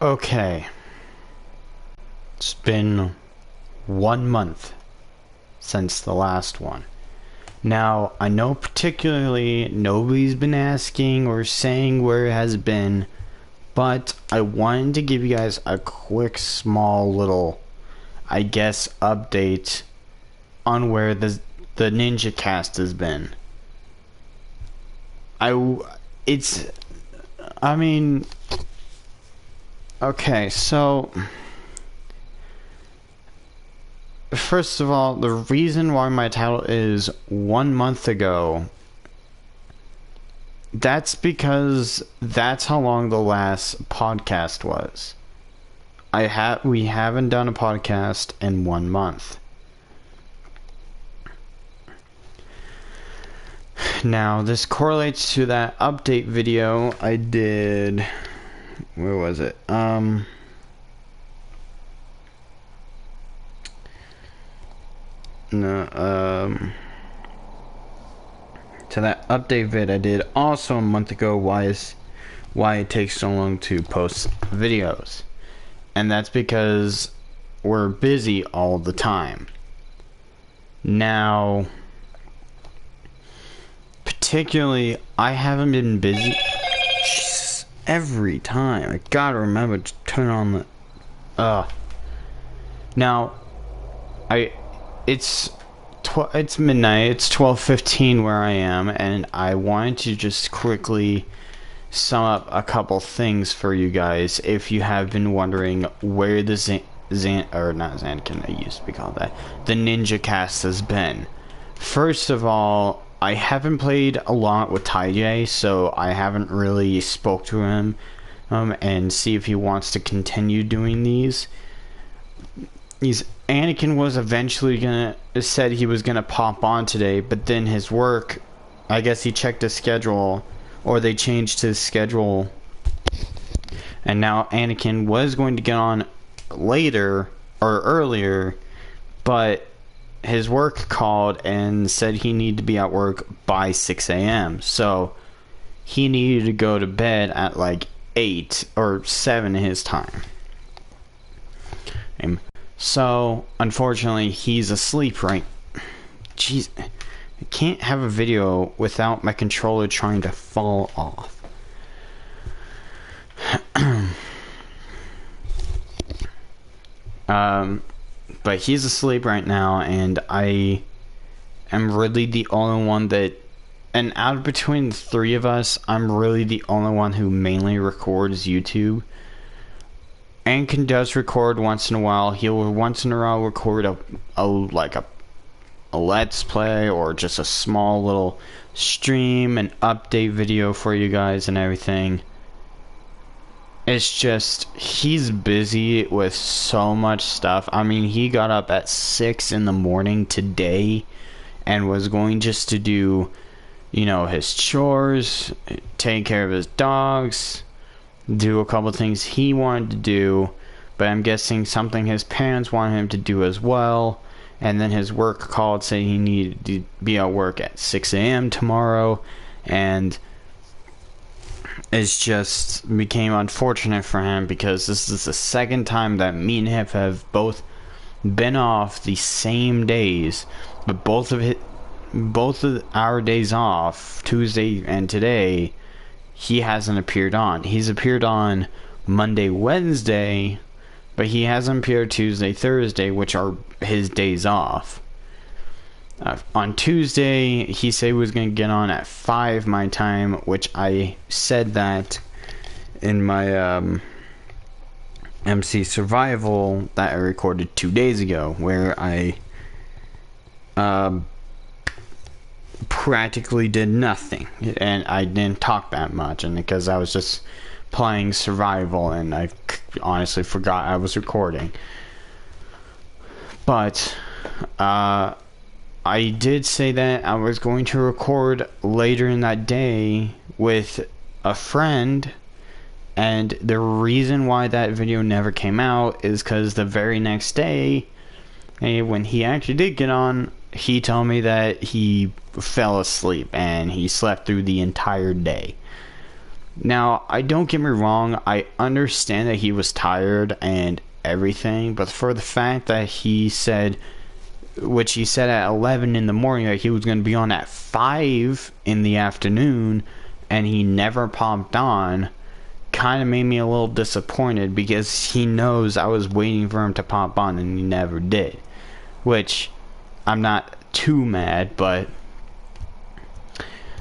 Okay, it's been 1 month since the last one. Now, I know particularly nobody's been asking or saying where it has been, but I wanted to give you guys a quick, small little, I guess, update on where the Ninja Cast has been. Okay, so first of all, the reason why my title is 1 month ago, that's because that's how long the last podcast was. We haven't done a podcast in 1 month. Now, this correlates to that update video I did. Where was it? To that update vid I did also a month ago, why it takes so long to post videos. And that's because we're busy all the time. Now, particularly, I haven't been busy. Jesus, every time. I gotta remember to turn on the... Now, it's midnight, it's 12:15 where I am, and I wanted to just quickly sum up a couple things for you guys if you have been wondering where the the Ninja Cast has been. First of all, I haven't played a lot with TJ, so I haven't really spoke to him and see if he wants to continue doing these. Anakin was eventually said he was gonna pop on today, but then his work, I guess he checked his schedule, or they changed his schedule, and now Anakin was going to get on later or earlier, but his work called and said he needed to be at work by 6 a.m. So he needed to go to bed at like 8 or 7 his time. So, unfortunately, he's asleep right... Jeez, I can't have a video without my controller trying to fall off. But he's asleep right now, and I am really the only one that... And out of between the three of us, I'm really the only one who mainly records YouTube. Anakin does record once in a while. He'll once in a while record a let's play or just a small little stream and update video for you guys and everything. It's just he's busy with so much stuff. I mean, he got up at 6 in the morning today and was going just to do, his chores, take care of his dogs, do a couple things he wanted to do, but I'm guessing something his parents wanted him to do as well, and then his work called saying he needed to be at work at 6 a.m. tomorrow, and it's just became unfortunate for him because this is the second time that me and him have both been off the same days, but both of our days off, Tuesday and today, he hasn't appeared on. He's appeared on Monday, Wednesday, but he hasn't appeared Tuesday, Thursday, which are his days off. On Tuesday, he said he was going to get on at 5 my time, which I said that in my MC Survival that I recorded 2 days ago, where I practically did nothing, and I didn't talk that much, and because I was just playing survival and I honestly forgot I was recording. But I did say that I was going to record later in that day with a friend, and the reason why that video never came out is because the very next day, when he actually did get on, he told me that he fell asleep and he slept through the entire day. Now, I don't get me wrong, I understand that he was tired and everything, but for the fact that he said, which he said at 11 in the morning, that he was going to be on at 5 in the afternoon, and he never popped on, kind of made me a little disappointed, because he knows I was waiting for him to pop on and he never did. Which, I'm not too mad, but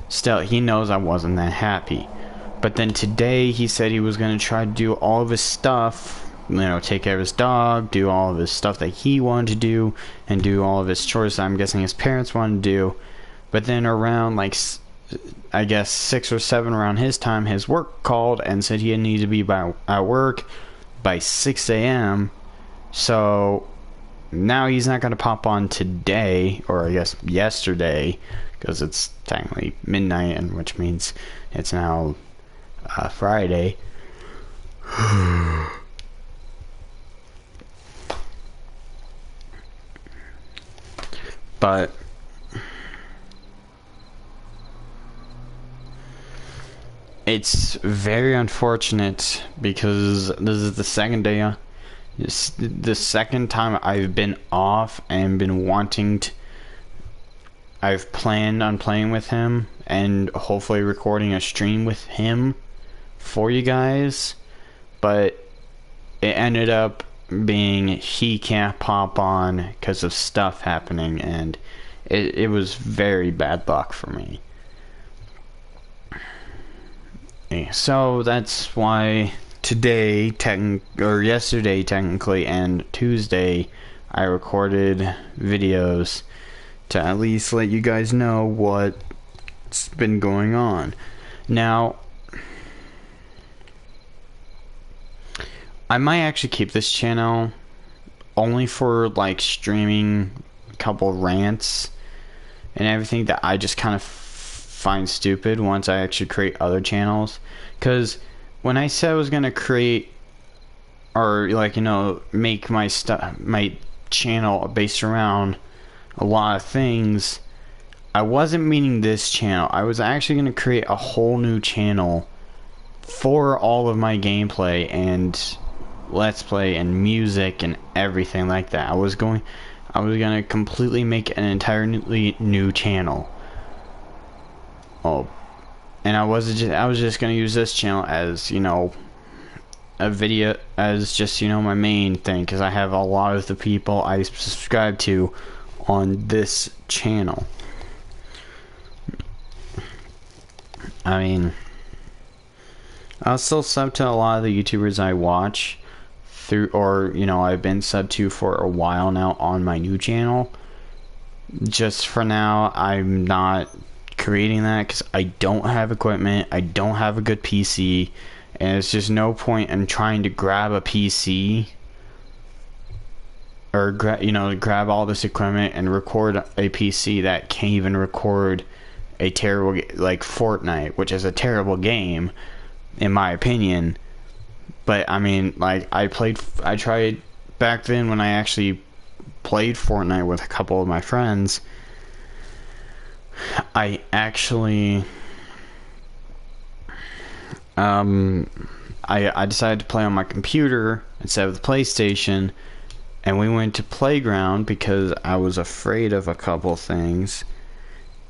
still, he knows I wasn't that happy. But then today, he said he was going to try to do all of his stuff, you know, take care of his dog, do all of his stuff that he wanted to do, and do all of his chores that I'm guessing his parents wanted to do. But then around, like, I guess 6 or 7 around his time, his work called and said he needed to be at work by 6 a.m. So now he's not going to pop on today, or I guess yesterday, because it's technically midnight, and which means it's now Friday. But it's very unfortunate, because this is the second day, the second time I've been off and been wanting to. I've planned on playing with him and hopefully recording a stream with him for you guys, but it ended up being he can't pop on because of stuff happening, and it was very bad luck for me. So that's why today, yesterday technically, and Tuesday, I recorded videos to at least let you guys know what's been going on. Now, I might actually keep this channel only for like streaming a couple rants and everything that I just kind of find stupid once I actually create other channels. Because when I said I was gonna create, or like, you know, make my channel based around a lot of things, I wasn't meaning this channel. I was actually going to create a whole new channel for all of my gameplay and let's play and music and everything like that. I was going to completely make an entirely new channel. Oh, and I was just going to use this channel as, you know, a video, as just, you know, my main thing, because I have a lot of the people I subscribe to on this channel. I mean, I'll still sub to a lot of the YouTubers I watch through, or, you know, I've been sub to for a while now on my new channel. Just for now, I'm not creating that because I don't have equipment, I don't have a good PC, and it's just no point in trying to grab a PC or grab all this equipment and record a PC that can't even record a terrible, like Fortnite, which is a terrible game in my opinion. But I mean, like, I tried back then when I actually played Fortnite with a couple of my friends. I actually I decided to play on my computer instead of the PlayStation. And we went to Playground because I was afraid of a couple things.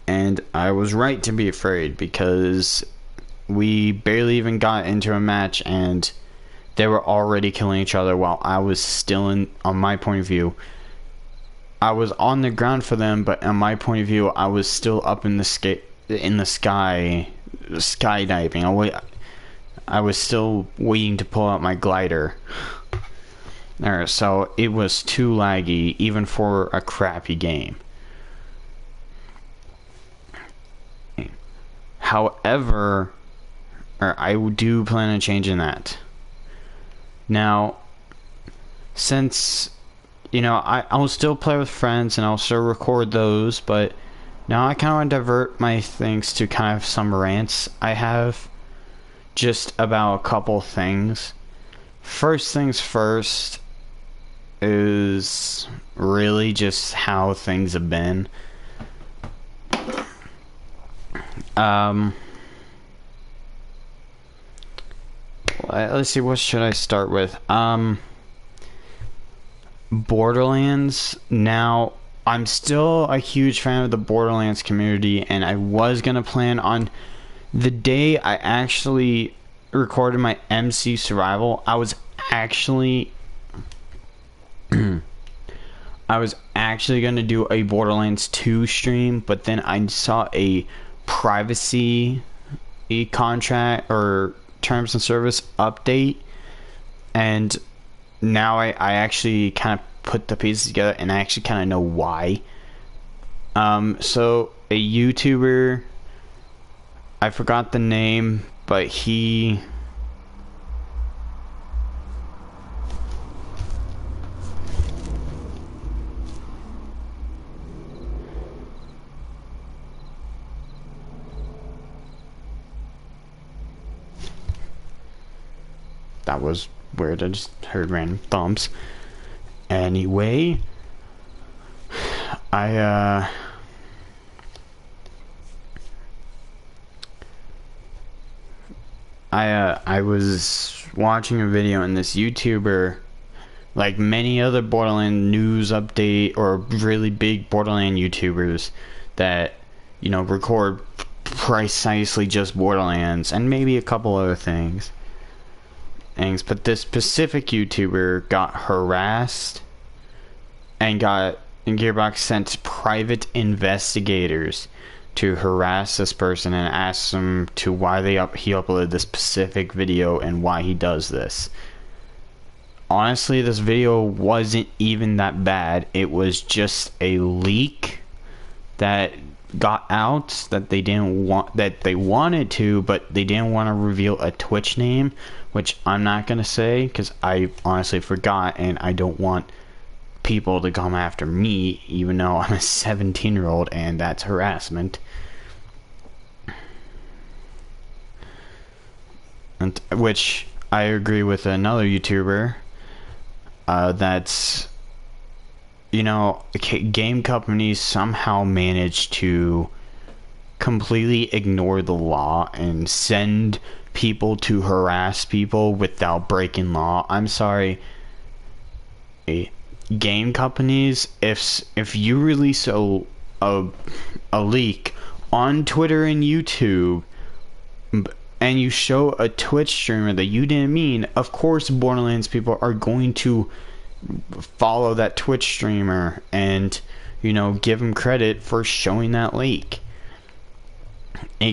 And I was right to be afraid, because we barely even got into a match and they were already killing each other while I was still on my point of view, I was on the ground for them, but on my point of view, I was still up in the sky, skydiving. I was still waiting to pull out my glider. There, so it was too laggy, even for a crappy game. However, I do plan on changing that. Now, since, you know, I'll still play with friends and I'll still record those, but now I kind of want to divert my things to kind of some rants I have just about a couple things. First things first is really just how things have been. let's see, what should I start with? Borderlands. Now, I'm still a huge fan of the Borderlands community, and I was gonna plan on the day I actually recorded my MC Survival. I was actually gonna do a Borderlands 2 stream, but then I saw a privacy contract or terms and service update, and now I actually kind of put the pieces together, and I actually kind of know why. So a YouTuber, I forgot the name, but he that was weird. I just heard random thumps. Anyway, I was watching a video, and this YouTuber, like many other Borderland news update or really big Borderland YouTubers that, you know, record precisely just Borderlands and maybe a couple other things, but this specific YouTuber got harassed and Gearbox sent private investigators to harass this person and ask them to why he uploaded this specific video and why he does this. Honestly, this video wasn't even that bad. It was just a leak that got out that they wanted to, but they didn't want to reveal a Twitch name, which I'm not gonna say because I honestly forgot, and I don't want people to come after me, even though I'm a 17-year-old, and that's harassment. And which I agree with another YouTuber. That's, you know, game companies somehow manage to completely ignore the law and send people to harass people without breaking law. I'm sorry, game companies, if you release a leak on Twitter and YouTube and you show a Twitch streamer that you didn't mean, of course Borderlands people are going to follow that Twitch streamer and, you know, give him credit for showing that leak.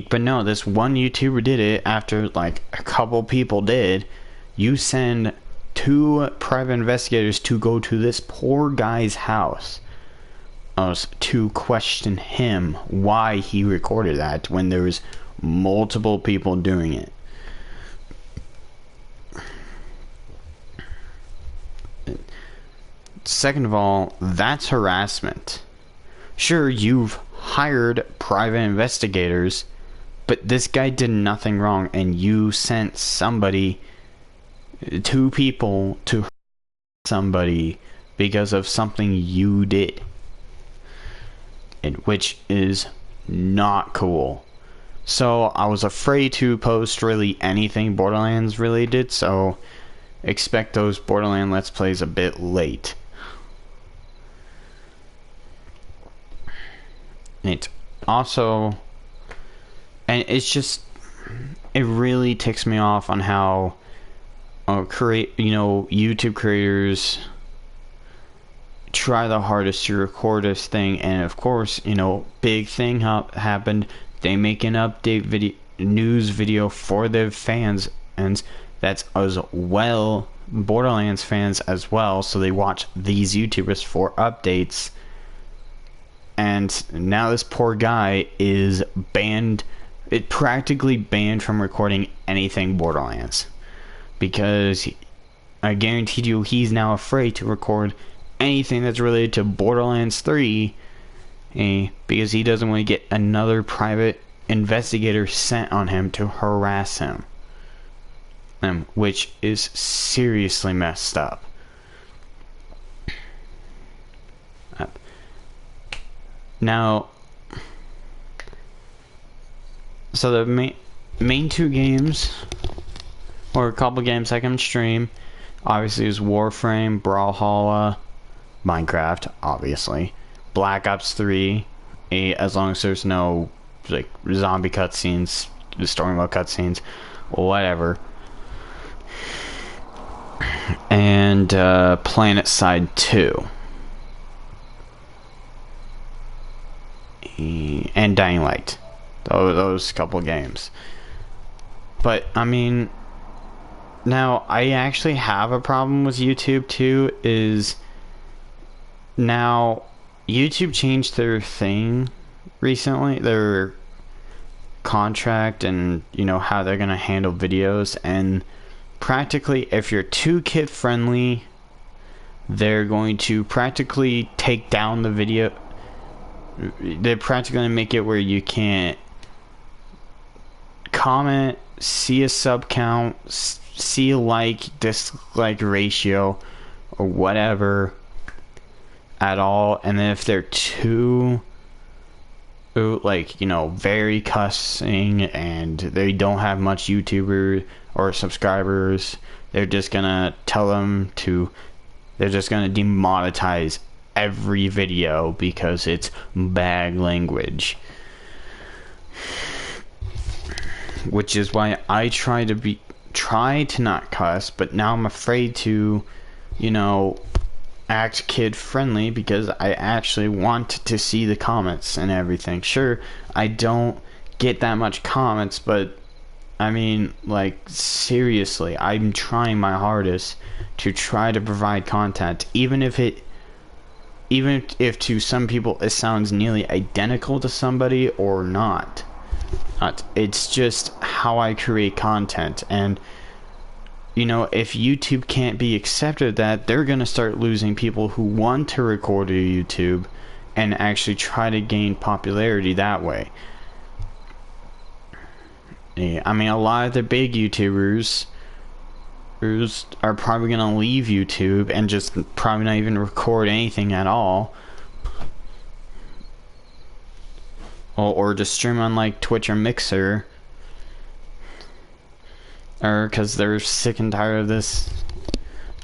But no, this one YouTuber did it after like a couple people did. You send 2 private investigators to go to this poor guy's house to question him why he recorded that when there was multiple people doing it. Second of all, that's harassment. Sure, you've hired private investigators, but this guy did nothing wrong, and you sent 2 people to somebody because of something you did, which is not cool. So I was afraid to post really anything Borderlands related, so expect those Borderlands Let's Plays a bit late. It also, and it's just, it really ticks me off on how YouTube creators try the hardest to record this thing, and of course, you know, big thing happened. They make an update news video for their fans, and that's as well Borderlands fans as well, so they watch these YouTubers for updates. And now this poor guy is practically banned from recording anything Borderlands, because I guarantee you he's now afraid to record anything that's related to Borderlands 3, because he doesn't want to get another private investigator sent on him to harass him, which is seriously messed up. Now, so the main 2 games or a couple games I can stream. Obviously, is Warframe, Brawlhalla, Minecraft, obviously, Black Ops 3, as long as there's no like zombie cutscenes, story mode cutscenes, whatever. And Planet Side 2. And Dying Light. Those couple games. But, I mean, now, I actually have a problem with YouTube, too, is now, YouTube changed their thing recently, their contract and, you know, how they're going to handle videos, and practically, if you're too kid-friendly, they're going to practically take down the video. They're practically going to make it where you can't comment, see a sub count, see a like, dislike ratio, or whatever at all. And then if they're too, like, you know, very cussing and they don't have much YouTuber or subscribers, they're just gonna tell them to, they're just gonna demonetize every video because it's bad language. Which is why I try to not cuss, but now I'm afraid to, you know, act kid friendly because I actually want to see the comments and everything. Sure, I don't get that much comments, but I mean, like, seriously, I'm trying my hardest to try to provide content, even if to some people it sounds nearly identical to somebody or not. It's just how I create content, and you know, if YouTube can't be accepted, that they're gonna start losing people who want to record to YouTube and actually try to gain popularity that way. Yeah, I mean, a lot of the big YouTubers are probably gonna leave YouTube and just probably not even record anything at all, or just stream on like Twitch or Mixer, or because they're sick and tired of this,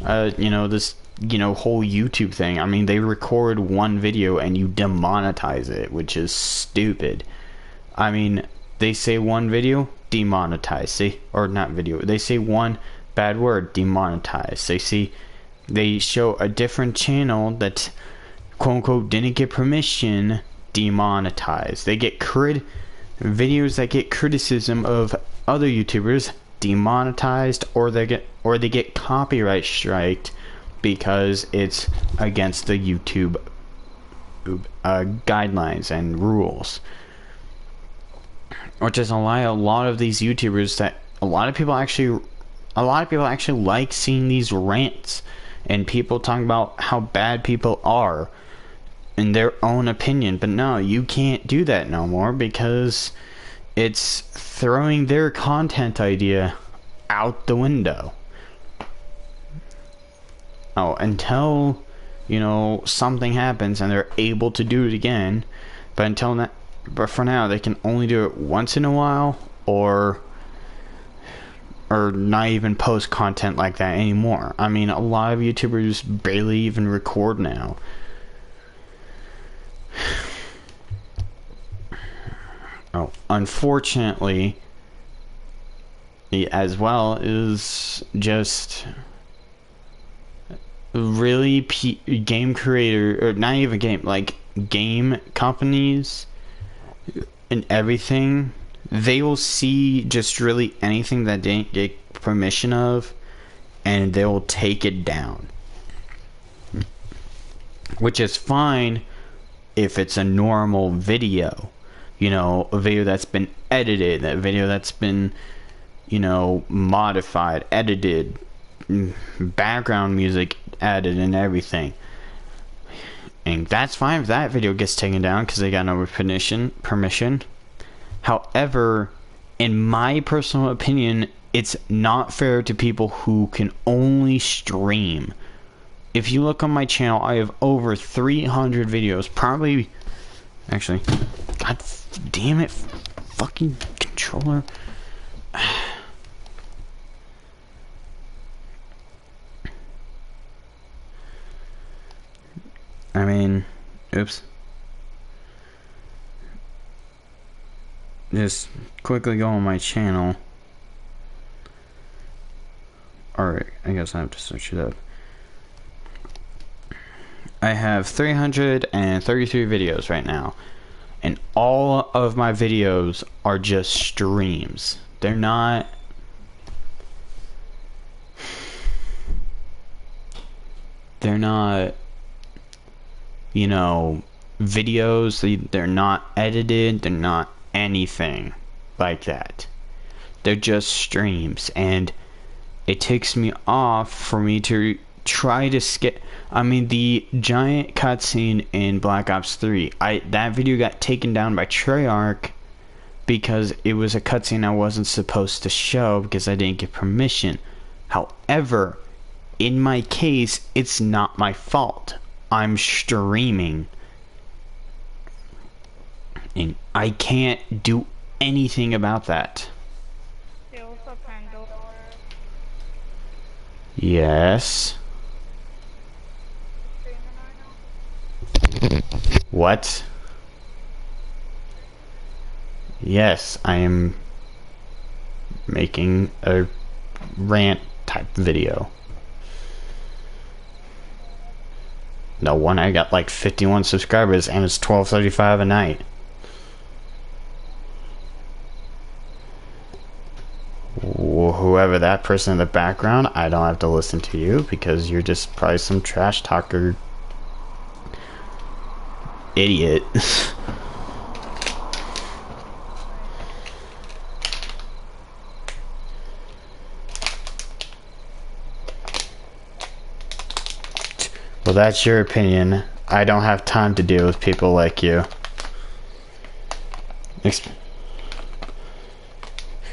you know, this, you know, whole YouTube thing. I mean, they record one video and you demonetize it, which is stupid. I mean, they say one video, demonetize. See, or not video. They say one bad word, demonetize. They show a different channel that quote unquote didn't get permission, demonetized. They get videos that get criticism of other YouTubers demonetized, or they get copyright striked because it's against the YouTube guidelines and rules. Which is why a lot of these YouTubers, that a lot of people actually like seeing these rants and people talking about how bad people are in their own opinion. But no, you can't do that no more because it's throwing their content idea out the window. Oh, until, you know, something happens and they're able to do it again. But for now, they can only do it once in a while, or not even post content like that anymore. I mean, a lot of YouTubers barely even record now. Oh, unfortunately, as well, is just really game creator, or not even game, like game companies and everything, they will see just really anything that they didn't get permission of, and they will take it down. Which is fine if it's a normal video. You know, a video that's been edited, a video that's been, you know, modified, edited, background music added and everything. And that's fine if that video gets taken down because they got no permission. However, in my personal opinion, it's not fair to people who can only stream. If you look on my channel, I have over 300 videos. Probably, actually, god damn it, fucking controller. Oops. Just quickly go on my channel. Alright, I guess I have to search it up. I have 333 videos right now. And all of my videos are just streams. They're not... They're not, you know, videos. They're not edited. They're not anything like that. They're just streams. And it takes me off for me to try to skip. I mean, the giant cutscene in Black Ops 3, that video got taken down by Treyarch because it was a cutscene I wasn't supposed to show because I didn't get permission. However, in my case, it's not my fault. I'm streaming. And I can't do anything about that. Yes. What? Yes, I am making a rant type video. No one, I got like 51 subscribers and it's $12.35 a night. Whoever that person in the background, I don't have to listen to you because you're just probably some trash talker idiot. Well, that's your opinion. I don't have time to deal with people like you.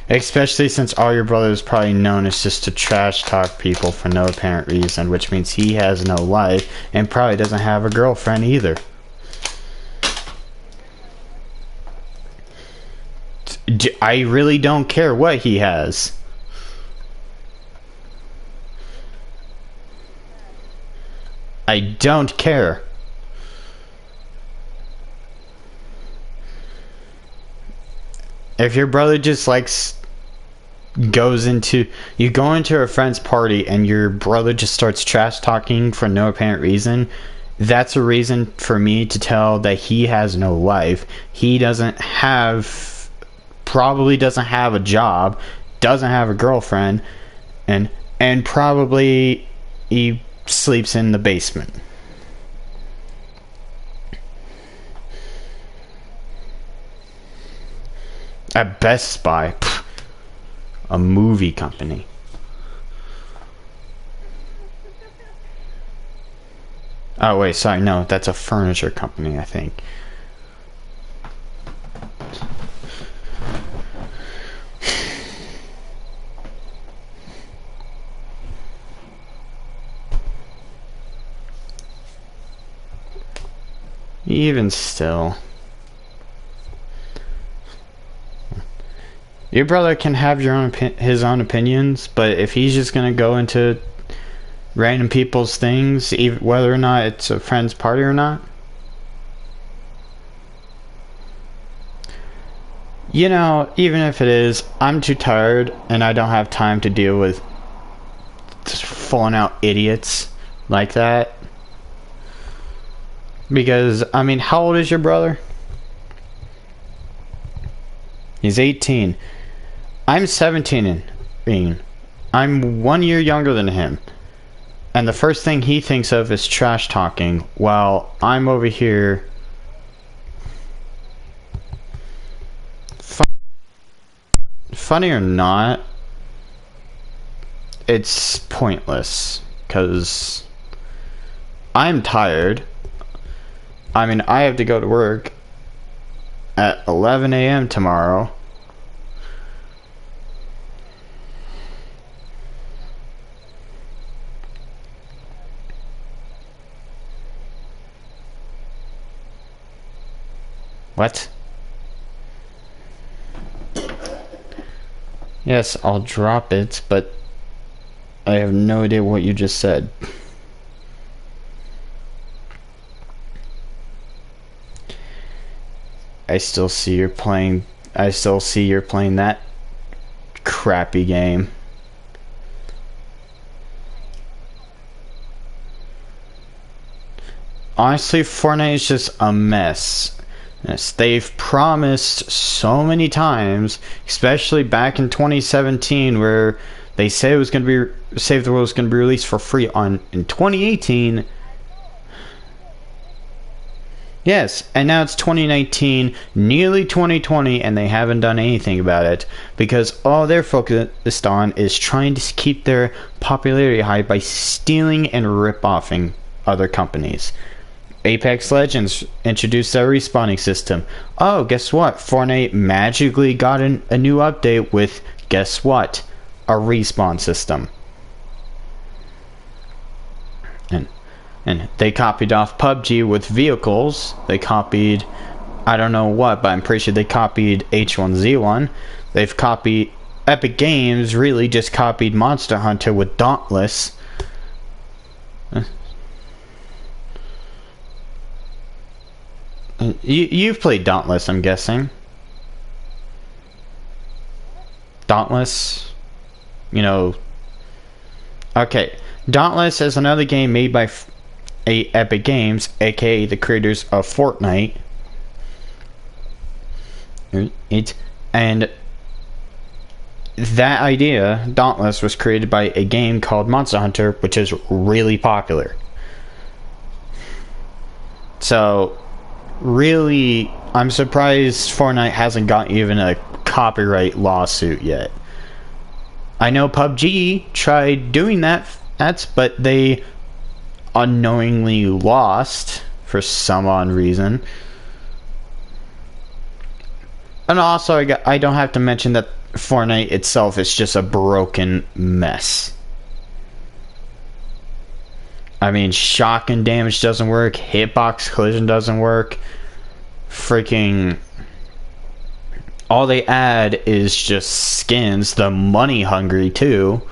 Especially since all your brother is probably known as just to trash talk people for no apparent reason, which means he has no life and probably doesn't have a girlfriend either. I really don't care what he has. I don't care. If your brother just goes into, you go into a friend's party and your brother just starts trash talking for no apparent reason, that's a reason for me to tell that he has no life. He probably doesn't have a job, doesn't have a girlfriend, and probably he sleeps in the basement. At Best Buy, a movie company. Oh wait, sorry, no, that's a furniture company, I think. Even still, your brother can have his own opinions, but if he's just gonna go into random people's things, even whether or not it's a friend's party or not, you know, even if it is, I'm too tired and I don't have time to deal with just falling out idiots like that. Because, I mean, how old is your brother? He's 18. I'm 17. I'm 1 year younger than him. And the first thing he thinks of is trash talking, while I'm over here. Funny or not, it's pointless. Because I'm tired. I mean, I have to go to work at 11 a.m. tomorrow. What? Yes, I'll drop it, but I have no idea what you just said. I still see you're playing. I still see you're playing that crappy game. Honestly, Fortnite is just a mess. Yes, they've promised so many times, especially back in 2017, where they said it was going to be Save the World was going to be released for free in 2018. Yes, and now it's 2019, nearly 2020, and they haven't done anything about it because all they're focused on is trying to keep their popularity high by stealing and rip-offing other companies. Apex Legends introduced their respawning system. Oh, guess what? Fortnite magically got a new update with, guess what? A respawn system. And they copied off PUBG with vehicles. They copied, I don't know what, but I'm pretty sure they copied H1Z1. They've copied, Epic Games really just copied Monster Hunter with Dauntless. You've played Dauntless, I'm guessing. Dauntless? You know... Okay, Dauntless is another game made by Epic Games, aka the creators of Fortnite. And that idea, Dauntless, was created by a game called Monster Hunter, which is really popular. So, really, I'm surprised Fortnite hasn't got even a copyright lawsuit yet. I know PUBG tried doing that, but they unknowingly lost for some odd reason. And also, I don't have to mention that Fortnite itself is just a broken mess. I mean, shotgun damage doesn't work, hitbox collision doesn't work, freaking... all they add is just skins, the money hungry too.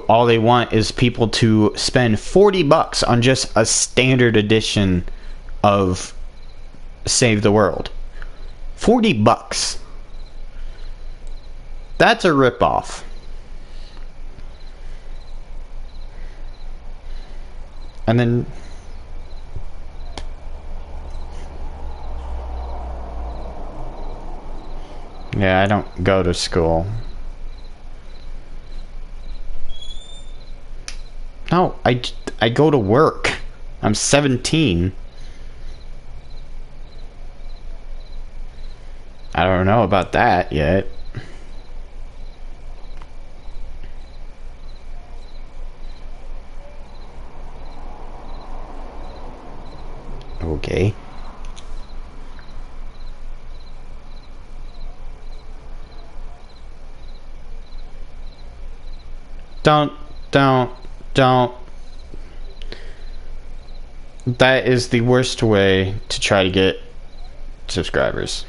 All they want is people to spend $40 on just a standard edition of Save the World. $40. That's a ripoff. And then... yeah, I don't go to school. No, I go to work. I'm 17. I don't know about that yet. Okay. Don't. That is the worst way to try to get subscribers.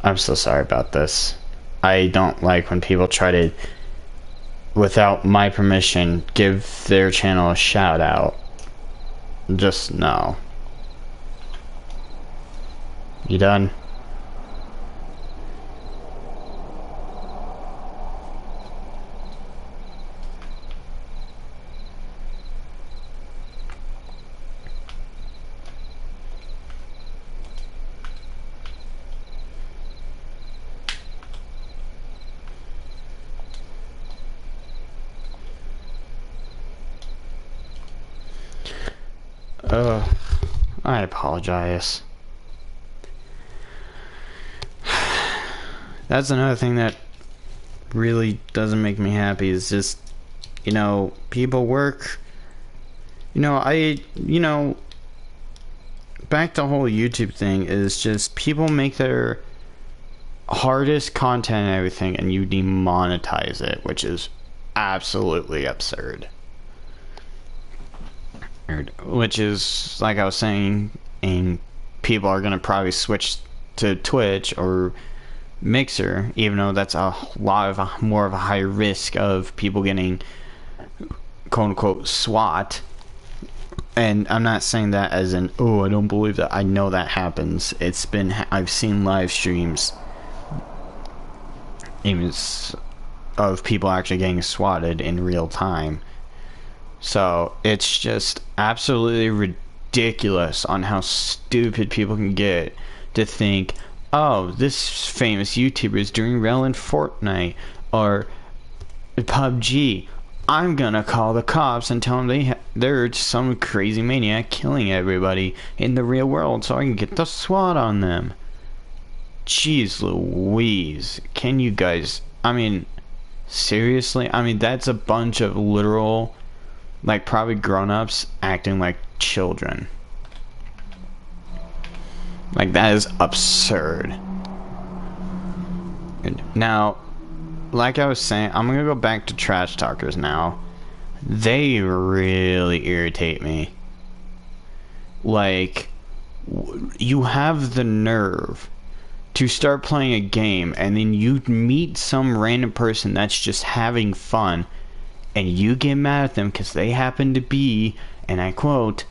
I'm so sorry about this. I don't like when people try to, without my permission, give their channel a shout out. Just no. You done? I apologize. That's another thing that really doesn't make me happy, is just, you know, people work, back to the whole YouTube thing is just people make their hardest content and everything and you demonetize it, which is absolutely absurd. Which is, like I was saying, and people are going to probably switch to Twitch or Mixer, even though that's a lot of more of a high risk of people getting quote unquote SWAT. And I'm not saying that as in, oh, I don't believe that. I know that happens. I've seen live streams even of people actually getting swatted in real time. So it's just absolutely ridiculous on how stupid people can get to think, oh, this famous YouTuber is doing well in Fortnite or PUBG. I'm gonna call the cops and tell them they're some crazy maniac killing everybody in the real world so I can get the SWAT on them. Jeez Louise. Can you guys... I mean, seriously? I mean, that's a bunch of literal, like, probably grown-ups acting like children. Like, that is absurd. Now, like I was saying, I'm gonna go back to trash talkers now. They really irritate me. Like, you have the nerve to start playing a game and then you meet some random person that's just having fun and you get mad at them because they happen to be, and I quote,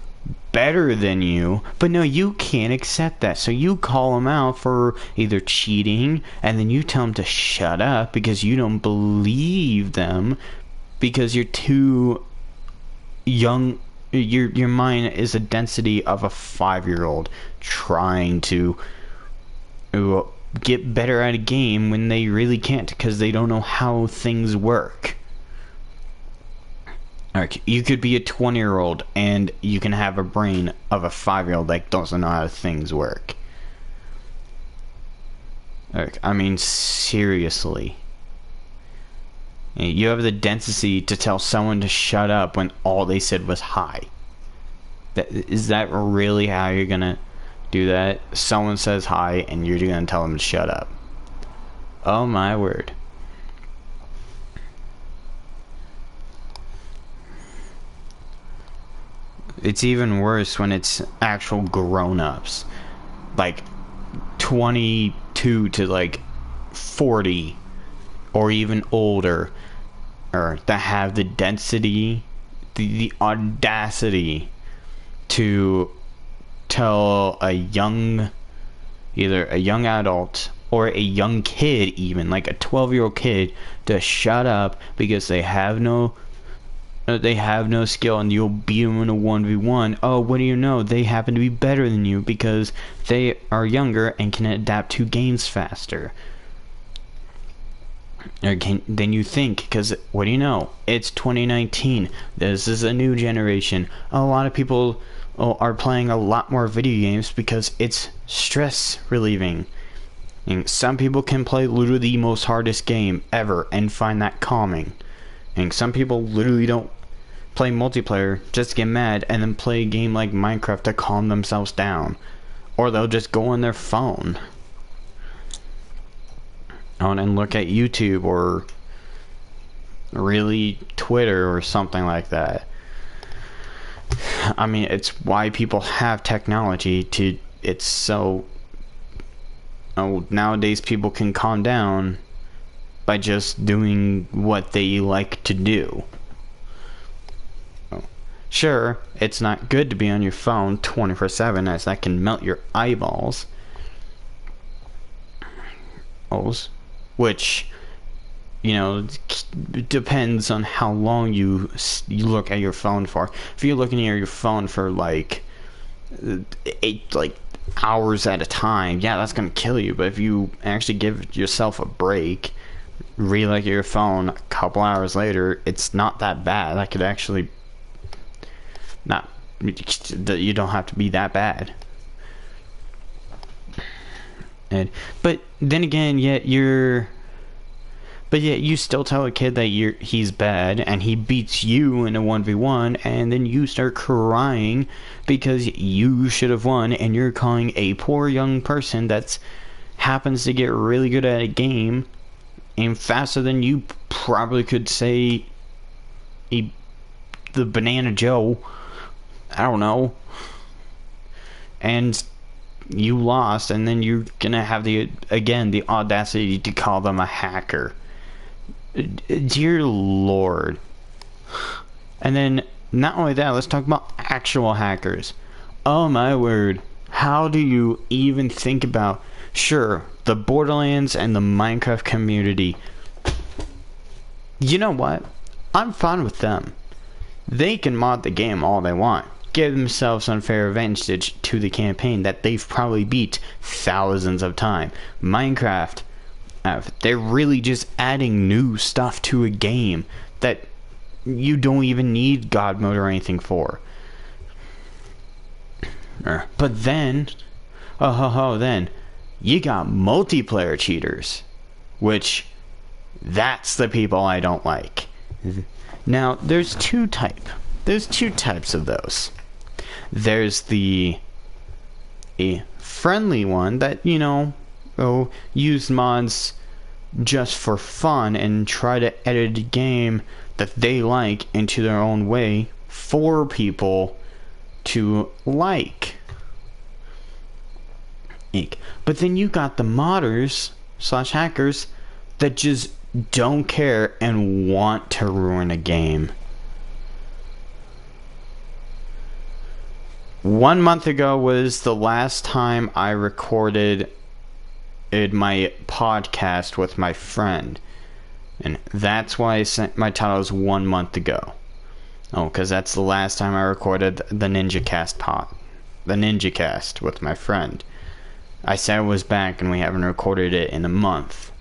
better than you, but no, you can't accept that. So you call them out for either cheating, and then you tell them to shut up because you don't believe them because you're too young. Your mind is a density of a 5-year-old trying to get better at a game when they really can't because they don't know how things work. Like, you could be a 20-year-old and you can have a brain of a 5-year-old that doesn't know how things work. Like, I mean, seriously. You have the density to tell someone to shut up when all they said was hi. Is that really how you're gonna do that? Someone says hi and you're gonna tell them to shut up. Oh my word. It's even worse when it's actual grown-ups. Like 22 to like 40 or even older, or that have the density, the audacity to tell either a young adult or a young kid, even like a 12-year-old kid, to shut up because they have no skill and you'll beat them in a 1v1. Oh, what do you know? They happen to be better than you because they are younger and can adapt to games faster. Than you think, because what do you know? It's 2019. This is a new generation. A lot of people are playing a lot more video games because it's stress relieving. And some people can play literally the most hardest game ever and find that calming. And some people literally don't play multiplayer just to get mad and then play a game like Minecraft to calm themselves down. Or they'll just go on their phone and look at YouTube or really Twitter or something like that. I mean, it's why people have technology to... It's so... nowadays people can calm down by just doing what they like to do. Sure, it's not good to be on your phone 24/7 as that can melt your eyeballs. Which, you know, depends on how long you look at your phone for. If you're looking at your phone for like 8 hours at a time, yeah, that's gonna kill you. But if you actually give yourself a break, re-look at your phone a couple hours later, it's not that bad. That could actually not... You don't have to be that bad. But then again, yet you still tell a kid that he's bad and he beats you in a 1v1, and then you start crying because you should have won, and you're calling a poor young person that happens to get really good at a game and faster than you probably could say the Banana Joe. I don't know. And you lost, and then you're gonna have the audacity to call them a hacker. Dear Lord. And then, not only that, let's talk about actual hackers. Oh my word. How do you even think about... Sure, the Borderlands and the Minecraft community. You know what? I'm fine with them. They can mod the game all they want. Give themselves unfair advantage to the campaign that they've probably beat thousands of times. Minecraft, they're really just adding new stuff to a game that you don't even need God mode or anything for. But then, then you got multiplayer cheaters, which that's the people I don't like. Now, there's two types of those. There's a friendly one that, you know, use mods just for fun and try to edit a game that they like into their own way for people to like. But then you got the modders / hackers that just don't care and want to ruin a game. 1 month ago was the last time I recorded my podcast with my friend. And that's why I sent my title is 1 month ago. Oh, because that's the last time I recorded the Ninja Cast with my friend. I said I was back and we haven't recorded it in a month.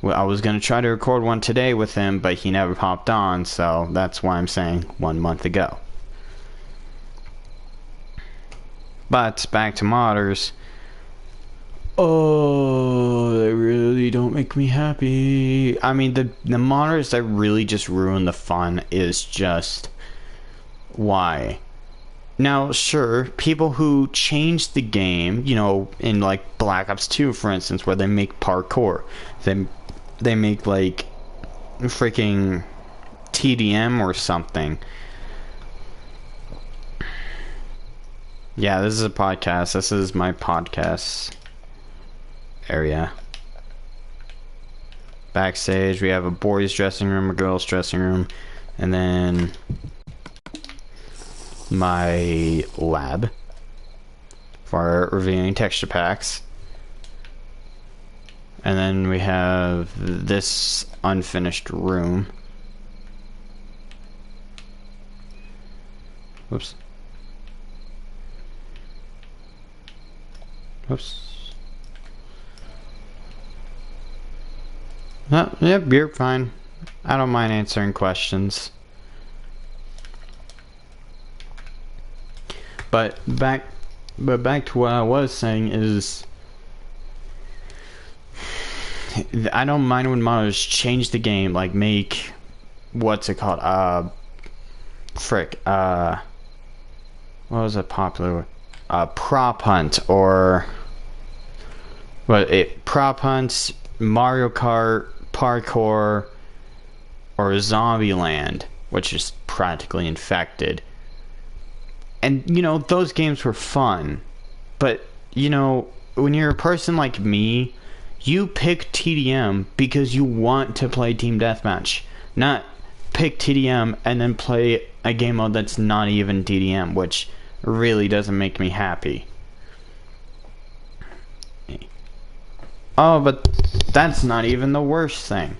Well, I was going to try to record one today with him, but he never popped on, so that's why I'm saying 1 month ago. But back to modders. Oh, they really don't make me happy. I mean, the modders that really just ruin the fun is just... why? Now, sure, people who change the game, you know, in like Black Ops 2, for instance, where they make parkour. They make like freaking TDM or something. Yeah, this is a podcast. This is my podcast area. Backstage, we have a boys' dressing room, a girls' dressing room, and then my lab for reviewing texture packs. And then we have this unfinished room. Whoops. Whoops. No, yep, you're fine. I don't mind answering questions. But back to what I was saying is, I don't mind when modders change the game, like make, what's it called, what was a popular, prop hunt, or prop hunts, Mario Kart, parkour, or Zombieland, which is practically infected. And, you know, those games were fun. But, you know, when you're a person like me, you pick TDM because you want to play Team Deathmatch. Not pick TDM and then play a game mode that's not even TDM, which really doesn't make me happy. Oh, but that's not even the worst thing.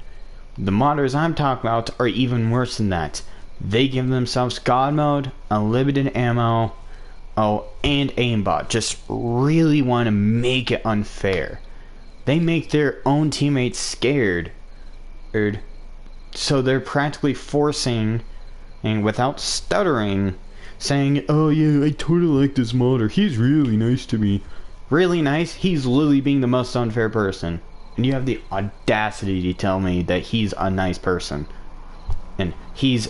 The modders I'm talking about are even worse than that. They give themselves God mode, unlimited ammo, and aimbot. Just really want to make it unfair. They make their own teammates scared. So they're practically forcing, and without stuttering, saying, oh yeah, I totally like this modder. He's really nice to me. Really nice? He's literally being the most unfair person. And you have the audacity to tell me that he's a nice person. And he's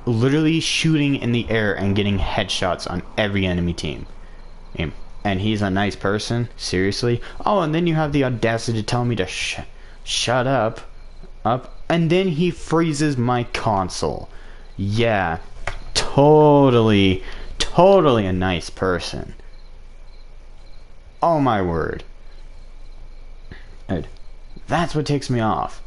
literally shooting in the air and getting headshots on every enemy team. And he's a nice person? Seriously? Oh, and then you have the audacity to tell me to shut up. And then he freezes my console. Yeah, totally a nice person. Oh my word. That's what ticks me off.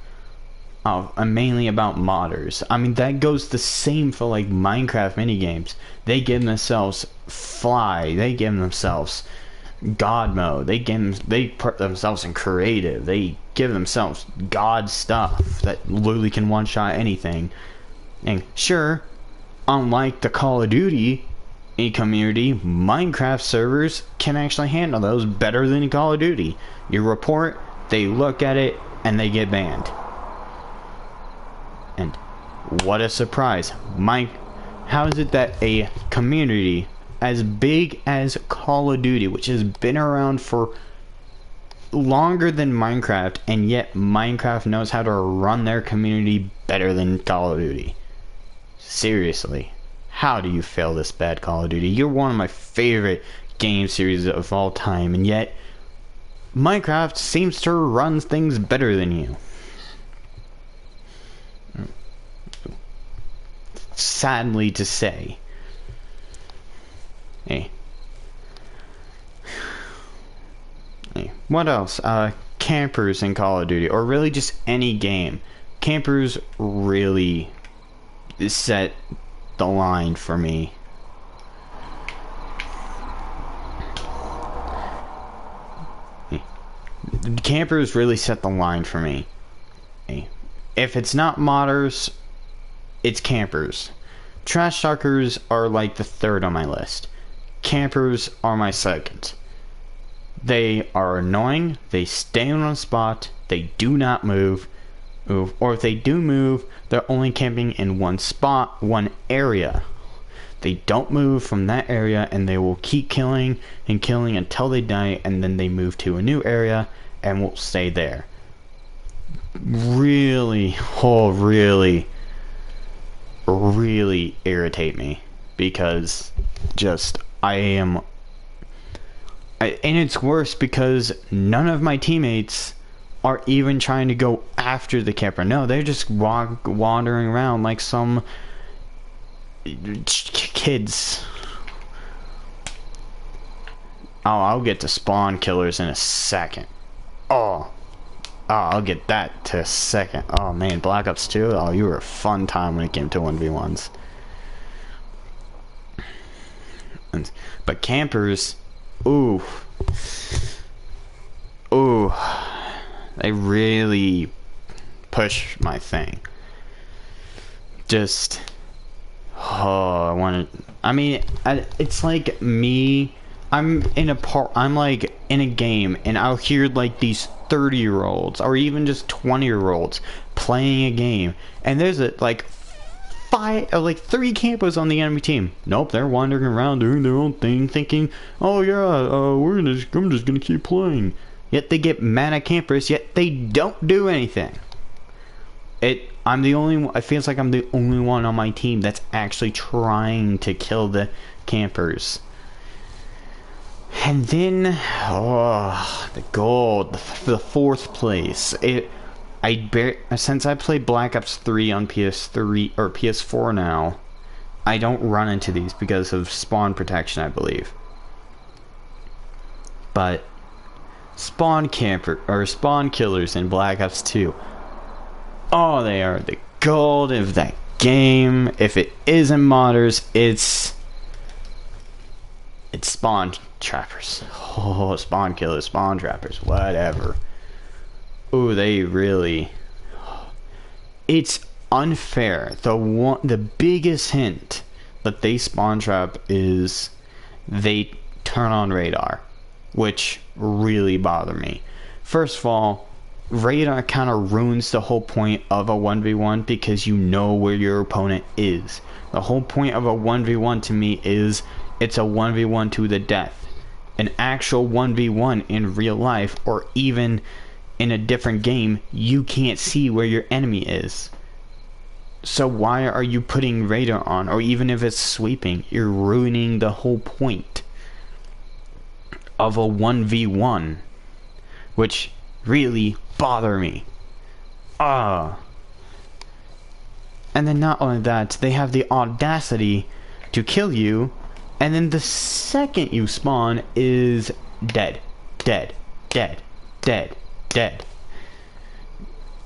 mainly about modders. I mean, that goes the same for like Minecraft minigames. They give themselves fly. They give themselves God mode. They put themselves in creative. They give themselves God stuff that literally can one-shot anything. And sure, unlike the Call of Duty community, Minecraft servers can actually handle those better than Call of Duty. You report, they look at it, and they get banned. And what a surprise. How is it that a community as big as Call of Duty, which has been around for longer than Minecraft, and yet Minecraft knows how to run their community better than Call of Duty? Seriously, how do you fail this bad, Call of Duty? You're one of my favorite game series of all time, and yet Minecraft seems to run things better than you. Sadly to say. Hey. What else? Campers in Call of Duty, or really just any game. Campers really set the line for me. Campers really set the line for me. If it's not modders, it's campers. Trash talkers are like the third on my list. Campers are my second. They are annoying, they stay on a spot, they do not move, or if they do move, they're only camping in one spot, one area. They don't move from that area, and they will keep killing and killing until they die, and then they move to a new area and will stay there. Really irritate me, because and it's worse because none of my teammates are even trying to go after the camper. No, they're just wandering around like some kids. I'll get to spawn killers in a second. I'll get that to a second. Oh man, Black Ops 2. Oh, you were a fun time when it came to 1v1s. But campers, ooh, they really push my thing. It's like me. I'm like in a game, and I'll hear like these 30-year-olds or even just 20-year-olds playing a game, and there's like three campers on the enemy team. Nope, they're wandering around doing their own thing, thinking, oh yeah, I'm just gonna keep playing. Yet they get mad at campers, yet they don't do anything. It feels like I'm the only one on my team that's actually trying to kill the campers. And then, the gold, the fourth place. Since I played Black Ops 3 on PS3 or PS4 now, I don't run into these because of spawn protection, I believe. But spawn killers in Black Ops 2. Oh, they are the gold of that game. If it isn't modders, it's spawn trappers. Oh, spawn killers, spawn trappers, whatever. Ooh, they really... It's unfair. The biggest hint that they spawn trap is they turn on radar, which really bother me. First of all, radar kind of ruins the whole point of a 1v1 because you know where your opponent is. The whole point of a 1v1 to me is it's a 1v1 to the death. An actual 1v1 in real life, or even in a different game, you can't see where your enemy is. So why are you putting radar on? Or even if it's sweeping, you're ruining the whole point of a 1v1, which really bother me. And then not only that, they have the audacity to kill you, and then the second you spawn is dead.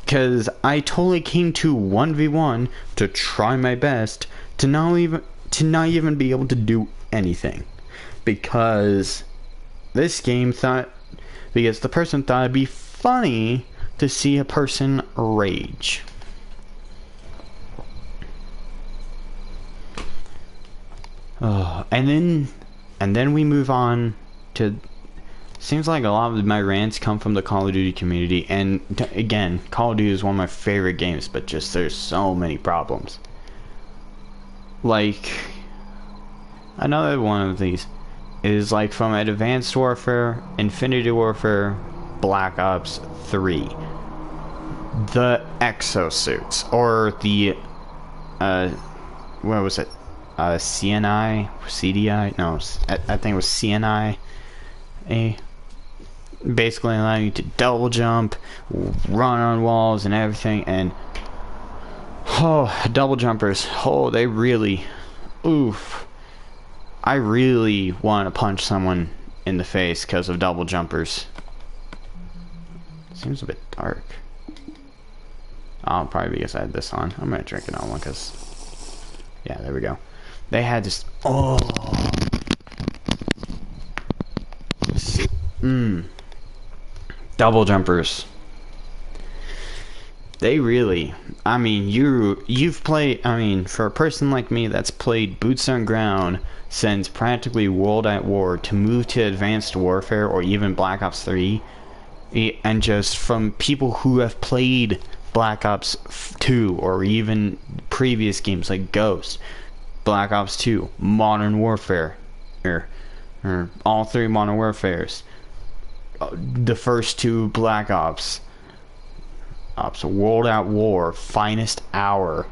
Because I totally came to 1v1 to try my best to not even be able to do anything. Because this game because the person thought it'd be funny to see a person rage. And then we move on to... Seems like a lot of my rants come from the Call of Duty community, and again, Call of Duty is one of my favorite games, but just there's so many problems. Like, another one of these is like from Advanced Warfare, Infinity Warfare, Black Ops 3. The exosuits, or the, what was it? CNI? CDI? No, I think it was CNI. Basically allowing you to double jump, run on walls and everything, and double jumpers, they really, oof. I really want to punch someone in the face because of double jumpers. Seems a bit dark. Oh, probably because I had this on. I'm gonna drink another one because, yeah, there we go. They had this, double jumpers. They really, I mean, you've played, I mean, for a person like me that's played boots on ground since practically World at War, to move to Advanced Warfare or even Black Ops 3, and just from people who have played Black Ops 2 or even previous games like Ghost, Black Ops 2, Modern Warfare, or all three Modern Warfares, the first two Black Ops, World at War, Finest Hour,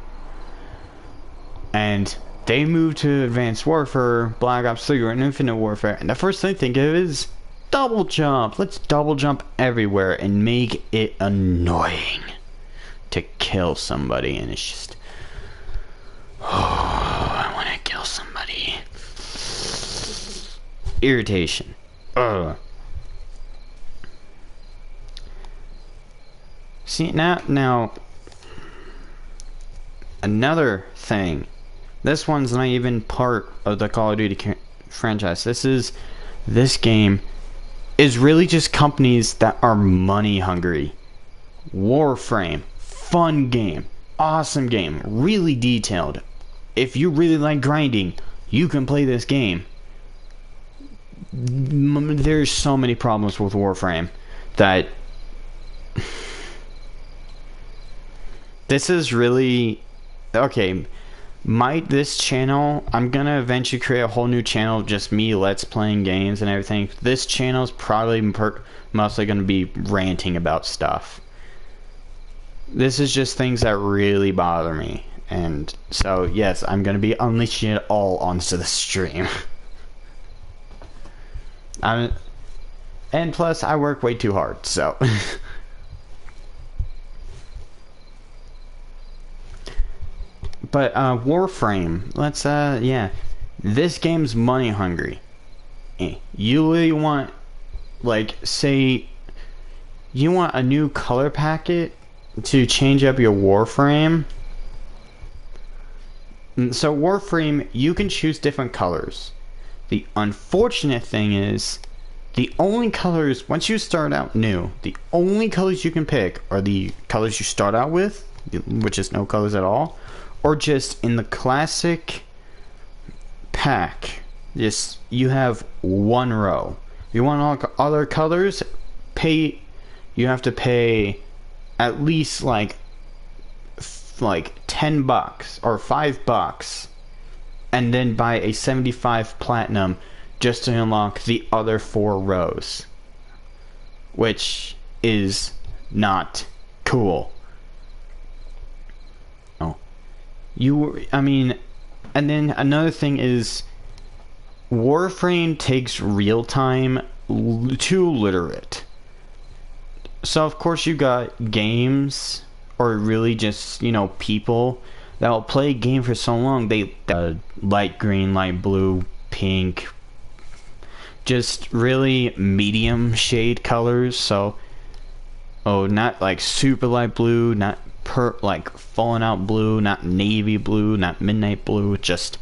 and they moved to Advanced Warfare, Black Ops 3, or Infinite Warfare, and the first thing I think of is double jump. Let's double jump everywhere and make it annoying to kill somebody, and it's just, I want to kill somebody. Irritation. See, now, another thing. This one's not even part of the Call of Duty franchise. This game is really just companies that are money hungry. Warframe, fun game, awesome game, really detailed. If you really like grinding, you can play this game. There's so many problems with Warframe that this is really okay. This channel, I'm gonna eventually create a whole new channel of just me let's playing games and everything. This channel is probably mostly gonna be ranting about stuff. This is just things that really bother me, and so yes, I'm gonna be unleashing it all onto the stream. And plus I work way too hard, so but Warframe, let's yeah, this game's money hungry. You really want, like, say you want a new color packet to change up your Warframe. So Warframe, you can choose different colors. The unfortunate thing is, the only colors, once you start out new, the only colors you can pick are the colors you start out with, which is no colors at all, or just in the classic pack, you have one row. If you want all other colors, you have to pay at least like $10 or $5, and then buy a 75 platinum just to unlock the other 4 rows, which is not cool. And then another thing is, Warframe takes real time to literate. So of course you got games, or really just, people that will play a game for so long, they light green, light blue, pink, just really medium shade colors. So Oh, not like super light blue, not like fallen out blue, not navy blue, not midnight blue, just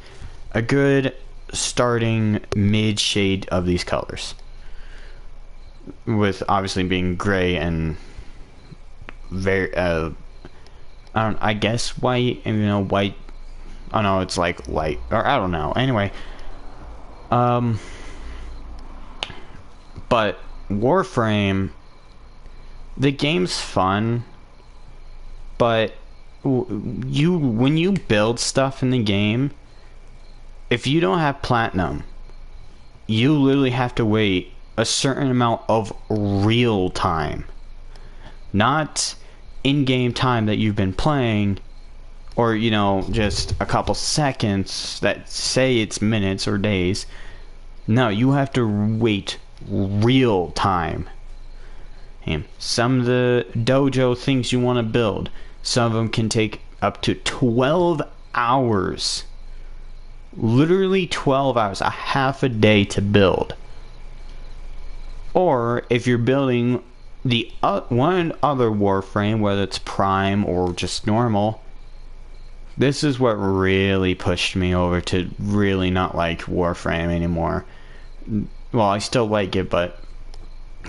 a good starting mid shade of these colors. With obviously being gray and very I guess white, and white, oh no, it's like light, or I don't know. Anyway, but Warframe, the game's fun, but when you build stuff in the game, if you don't have platinum, you literally have to wait a certain amount of real time, not in-game time that you've been playing, or just a couple seconds that say it's minutes or days. No, you have to wait real time. And some of the dojo things you want to build, some of them can take up to 12 hours. Literally 12 hours, a half a day to build. Or if you're building the one other Warframe, whether it's Prime or just normal, this is what really pushed me over to really not like Warframe anymore. Well, I still like it, but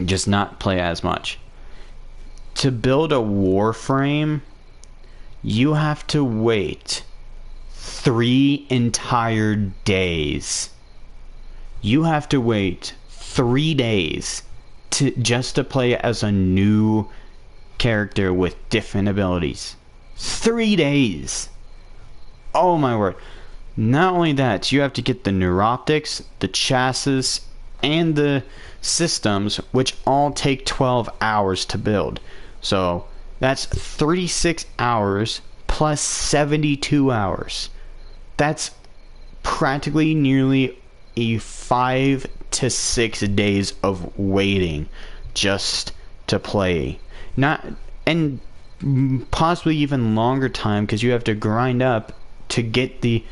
just not play as much. To build a Warframe, you have to wait 3 entire days. You have to wait 3 days just to play as a new character with different abilities. 3 days. Oh my word. Not only that, you have to get the neuroptics, the chassis, and the systems, which all take 12 hours to build. So that's 36 hours plus 72 hours. That's practically nearly a 5 to 6 days of waiting just to play. And possibly even longer time, because you have to grind up to get the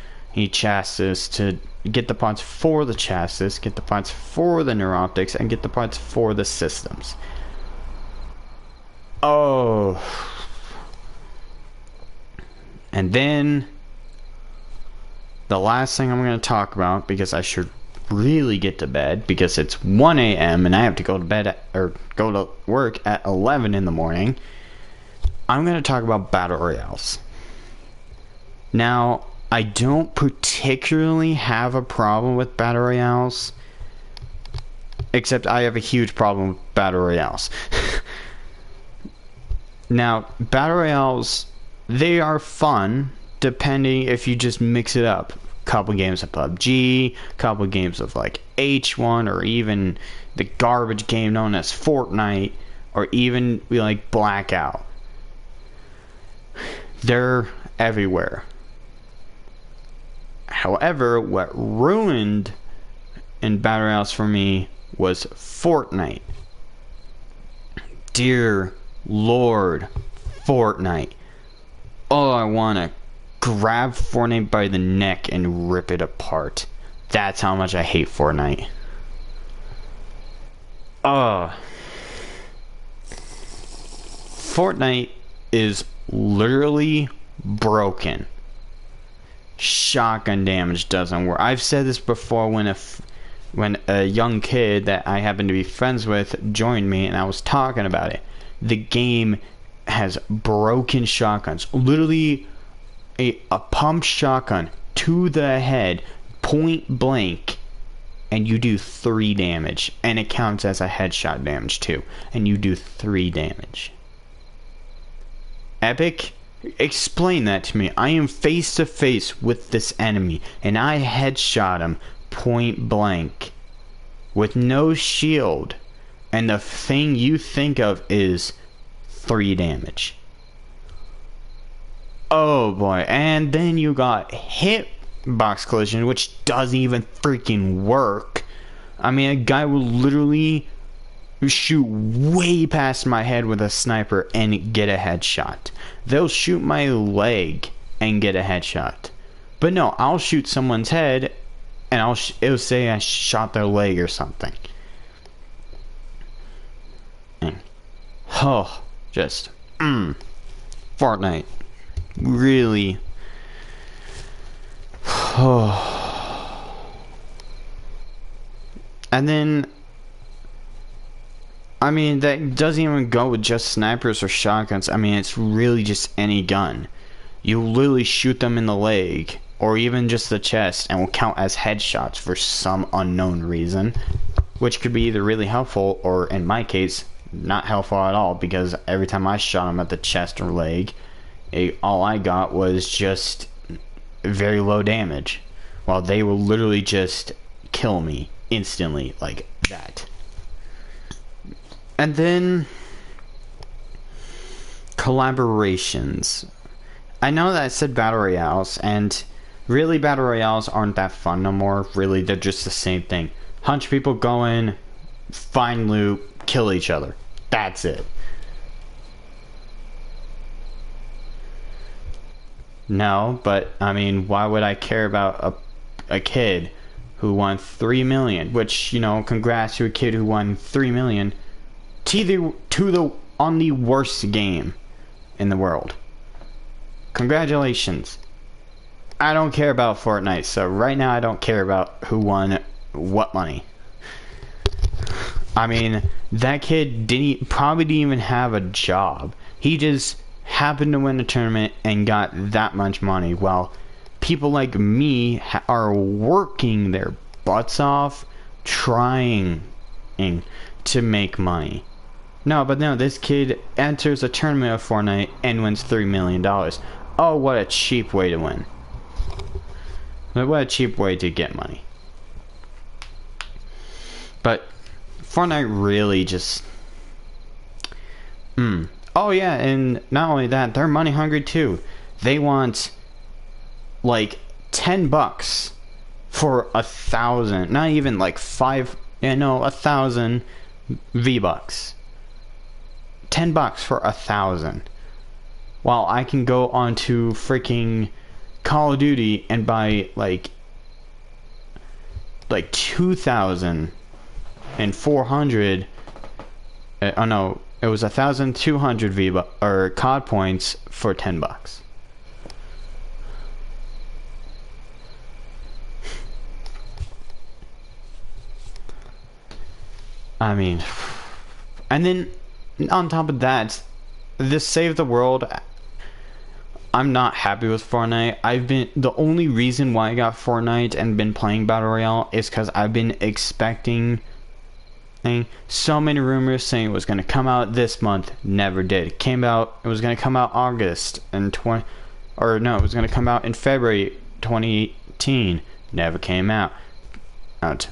chassis, to get the parts for the chassis, get the parts for the neuroptics, and get the parts for the systems. Oh. And then the last thing I'm going to talk about, because I should really get to bed, because it's 1 a.m. and I have to go to bed or go to work at 11 in the morning, I'm going to talk about battle royales. Now, I don't particularly have a problem with battle royales, except I have a huge problem with battle royales. Now, battle royales, they are fun, depending if you just mix it up. Couple games of PUBG, couple games of like H1, or even the garbage game known as Fortnite, or even like Blackout. They're everywhere. However, what ruined in battle royales for me was Fortnite. Dear Lord, Fortnite. Oh, I want to grab Fortnite by the neck and rip it apart. That's how much I hate Fortnite. Fortnite is literally broken. Shotgun damage doesn't work. I've said this before when a young kid that I happened to be friends with joined me and I was talking about it. The game has broken shotguns. Literally a pump shotgun to the head, point blank, and you do 3 damage. And it counts as a headshot damage too. And you do 3 damage. Epic? Explain that to me. I am face to face with this enemy and I headshot him point blank with no shield, and the thing you think of is 3 damage. Oh boy. And then you got hitbox collision, which doesn't even freaking work. I mean, a guy will literally shoot way past my head with a sniper and get a headshot. They'll shoot my leg and get a headshot. But no, I'll shoot someone's head and it'll say I shot their leg or something. Oh, Just, Fortnite. Really. And then, I mean, that doesn't even go with just snipers or shotguns. I mean, it's really just any gun. You literally shoot them in the leg, or even just the chest, and will count as headshots for some unknown reason. Which could be either really helpful, or in my case, not helpful at all, because every time I shot him at the chest or leg, all I got was just very low damage. While they will literally just kill me instantly, like that. And then collaborations. I know that I said battle royales, and really battle royales aren't that fun no more. Really, they're just the same thing. Hunch people go in, find loot, kill each other. That's it. No, but I mean, why would I care about a kid who won 3 million? Which, you know, congrats to a kid who won 3 million on the worst game in the world. Congratulations. I don't care about Fortnite, so right now I don't care about who won what money. I mean, that kid probably didn't even have a job. He just happened to win a tournament and got that much money, while people like me are working their butts off trying to make money. No, this kid enters a tournament of Fortnite and wins $3 million. Oh, what a cheap way to win. What a cheap way to get money. But Fortnite really just... Oh yeah, and not only that, they're money hungry too. They want like $10 for 1,000, not even like 1,000 V-Bucks. $10 for 1,000. While I can go onto freaking Call of Duty and buy like 2,400. Oh no, it was 1,200 V-Bucks or COD points for $10. I mean, and then on top of that, this Save the World, I'm not happy with Fortnite. The only reason why I got Fortnite and been playing Battle Royale is because I've been expecting so many rumors saying it was going to come out this month, never did. It was going to come out August and it was going to come out in February 2018, never came out.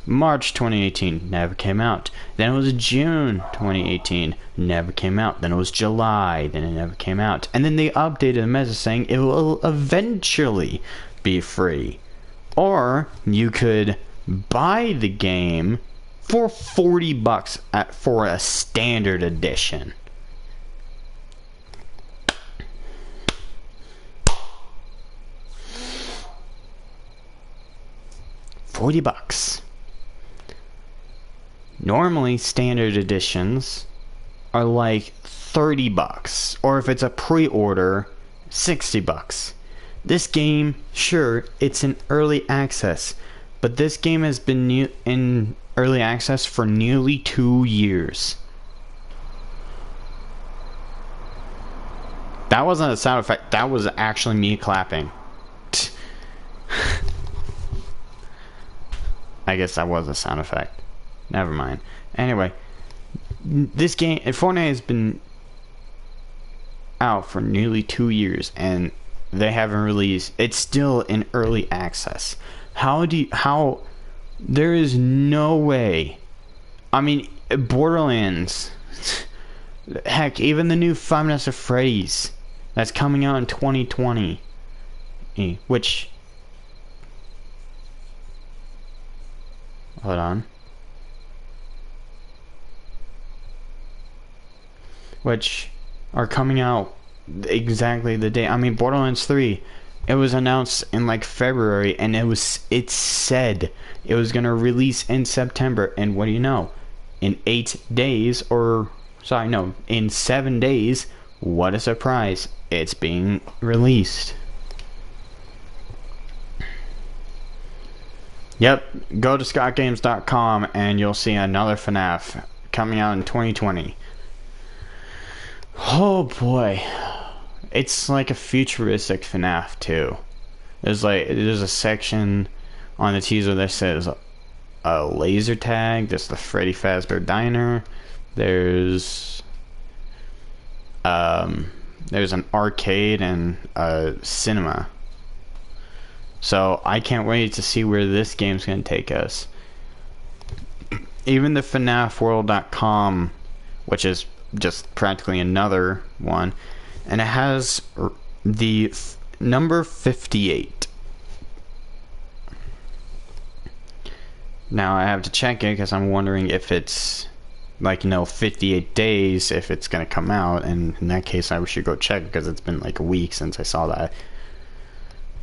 March 2018, never came out. Then it was June 2018, never came out. Then it was July, then it never came out. And then they updated the message saying it will eventually be free. Or you could buy the game for $40 for a standard edition. $40. Normally, standard editions are like $30, or if it's a pre-order, $60. This game, sure, it's in early access, but this game has been in early access for nearly 2 years. That wasn't a sound effect, that was actually me clapping. I guess that was a sound effect. Never mind. Anyway, this game, Fortnite has been out for nearly 2 years, and they haven't released. It's still in early access. There is no way. I mean, Borderlands. Heck, even the new Five Nights at Freddy's that's coming out in 2020, which. Hold on. Which are coming out exactly the day. I mean, Borderlands 3, it was announced in like February, and it said it was gonna release in September, and what do you know? In 8 days or Sorry, no, in 7 days. What a surprise. It's being released. Yep, go to scottgames.com and you'll see another FNAF coming out in 2020. Oh boy. It's like a futuristic FNAF too. There's a section on the teaser that says a laser tag. There's the Freddy Fazbear Diner. There's an arcade and a cinema. So I can't wait to see where this game's gonna take us. Even the FNAFworld.com, which is just practically another one, and it has the number 58. Now I have to check it because I'm wondering if it's 58 days if it's gonna come out, and in that case I should go check because it's been like a week since I saw that.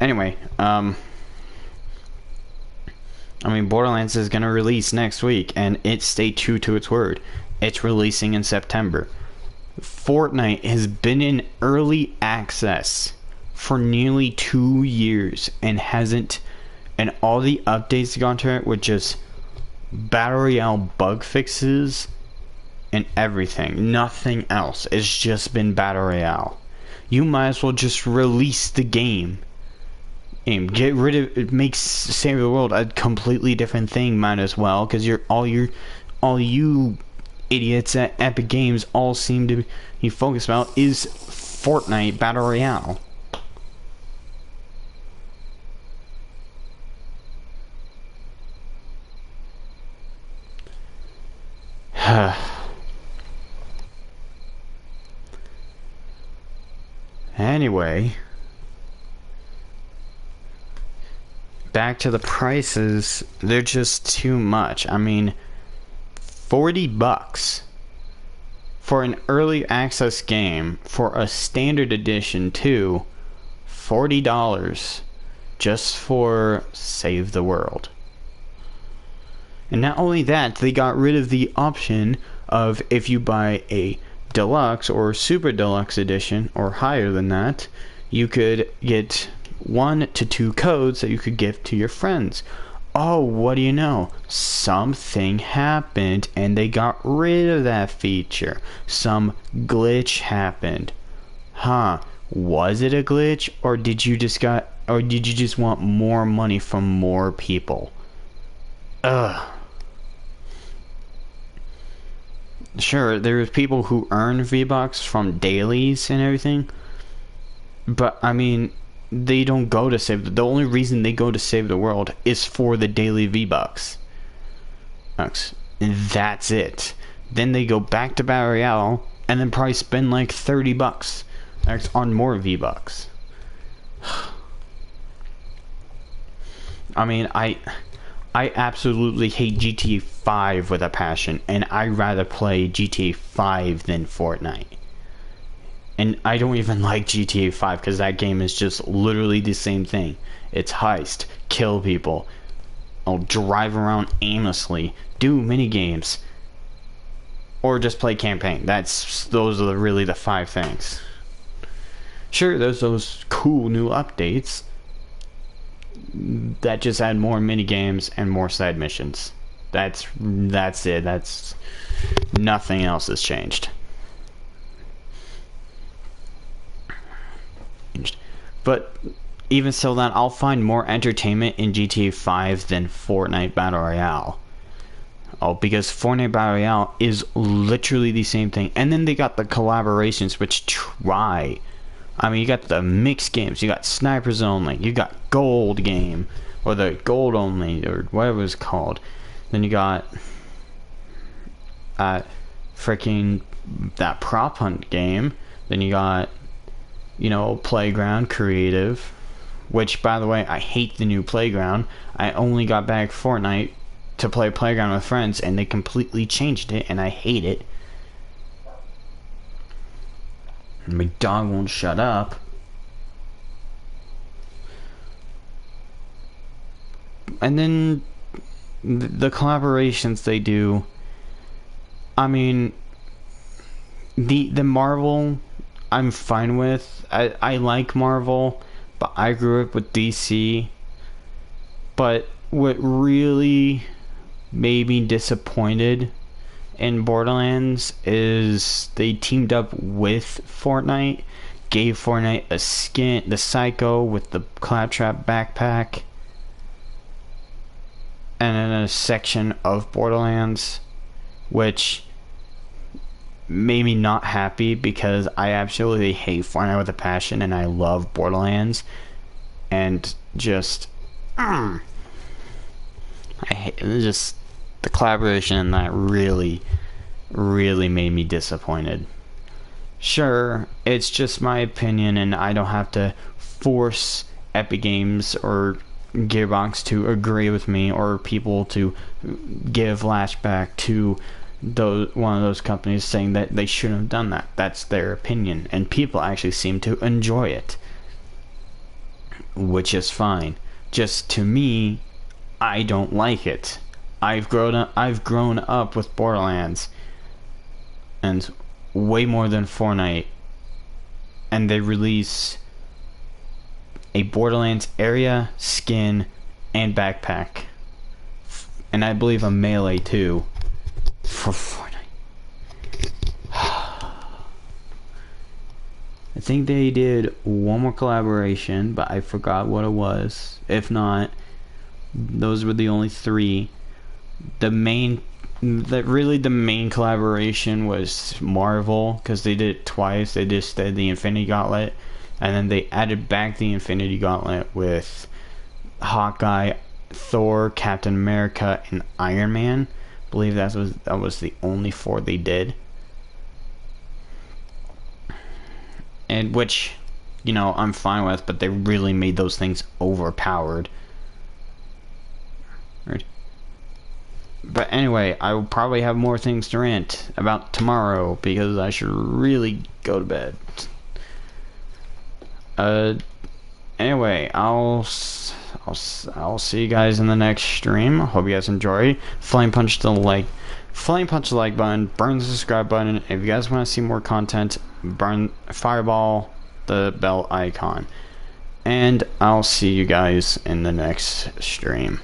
Anyway, Borderlands is gonna release next week, and it stayed true to its word. It's releasing in September. Fortnite has been in early access for nearly 2 years and all the updates gone to it with just Battle Royale bug fixes and everything. Nothing else. It's just been Battle Royale. You might as well just release the game. And get rid of it. Makes Save the World a completely different thing. Might as well, because all you idiots at Epic Games all seem to be focused about is Fortnite Battle Royale. Anyway, back to the prices. They're just too much. I mean, $40 for an early access game for a standard edition too. $40 just for Save the World. And not only that, they got rid of the option of if you buy a deluxe or super deluxe edition or higher than that, you could get 1 to 2 codes that you could give to your friends. Oh, what do you know? Something happened and they got rid of that feature. Some glitch happened. Huh? Was it a glitch, or did you just want more money from more people? Ugh. Sure, there's people who earn V-Bucks from dailies and everything, but I mean, they don't go to save. The only reason they go to Save the World is for the daily V-Bucks. That's it. Then they go back to Battle Royale and then probably spend like $30 on more V-Bucks. I mean, I absolutely hate GTA 5 with a passion, and I'd rather play GTA 5 than Fortnite. And I don't even like GTA 5 because that game is just literally the same thing. It's heist, kill people, I'll drive around aimlessly, do mini games, or just play campaign. Those are really the 5 things. Sure, there's those cool new updates that just add more mini games and more side missions. That's it. That's nothing else has changed. But even so, that I'll find more entertainment in GTA 5 than Fortnite Battle Royale. Oh, because Fortnite Battle Royale is literally the same thing. And then they got the collaborations, which try. I mean, you got the mixed games. You got Snipers Only. You got Gold Game, or the Gold Only, or whatever it's called. Then you got freaking that Prop Hunt game. Then you got, Playground Creative, which, by the way, I hate the new Playground. I only got back Fortnite to play Playground with friends, and they completely changed it, and I hate it. My dog won't shut up. And then the collaborations they do, I mean, the Marvel, I'm fine with. I like Marvel, but I grew up with DC. But what really made me disappointed in Borderlands is they teamed up with Fortnite, gave Fortnite a skin, the Psycho with the Claptrap backpack, and then a section of Borderlands, which made me not happy because I absolutely hate Fortnite with a passion and I love Borderlands, and just I hate just the collaboration in that really made me disappointed. Sure, it's just my opinion and I don't have to force Epic Games or Gearbox to agree with me or people to give lashback to one of those companies saying that they shouldn't have done that. That's their opinion, and people actually seem to enjoy it, which is fine. Just to me, I don't like it. I've grown up with Borderlands, and way more than Fortnite, and they release a Borderlands area, skin, and backpack, and I believe a melee too for Fortnite. I think they did one more collaboration, but I forgot what it was. If not, those were the only three. The main collaboration was Marvel, because they did it twice. They just did the Infinity Gauntlet, and then they added back the Infinity Gauntlet with Hawkeye, Thor, Captain America, and Iron Man. I believe that was the only 4 they did. And which, I'm fine with, but they really made those things overpowered. Right. But anyway, I will probably have more things to rant about tomorrow because I should really go to bed. Anyway, I'll see you guys in the next stream. Hope you guys enjoy. Flame punch the like button, burn the subscribe button. If you guys want to see more content, fireball the bell icon. And I'll see you guys in the next stream.